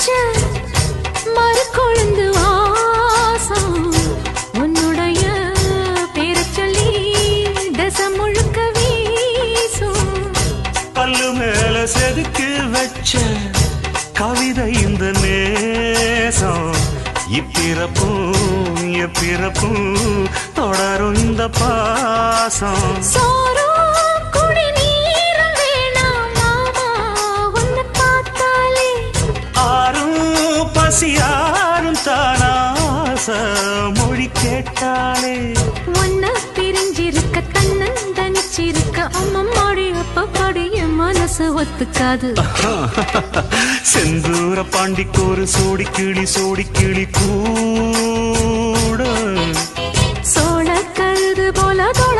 வச்ச மறு கொழுந்து வாசம் உன்னுடைய பேரை சொல்லி தசம் முழுக்க வீசும். பல்லு மேல செதுக்கு வச்ச கவிதை இந்த நேசம் இப்பிறப்பும் எப்பிறப்பும் தொடரும் இந்த பாசம். சோறும் குடிநீரும் வேணாம் மாமா உன்னை பார்த்தாலே. ஆறும் பசியாரும் தானாச மொழி கேட்டாலே. உன்னை பிரிஞ்சிருக்க தன்னந்தனிச்சிருக்க அம்மம்மாடி அப்பப்பாடி என் மனசு ஒத்துக்காது. செந்தூர பாண்டிக்கு ஒரு சோடி கிளி கூட சோழ கழுது போல தொள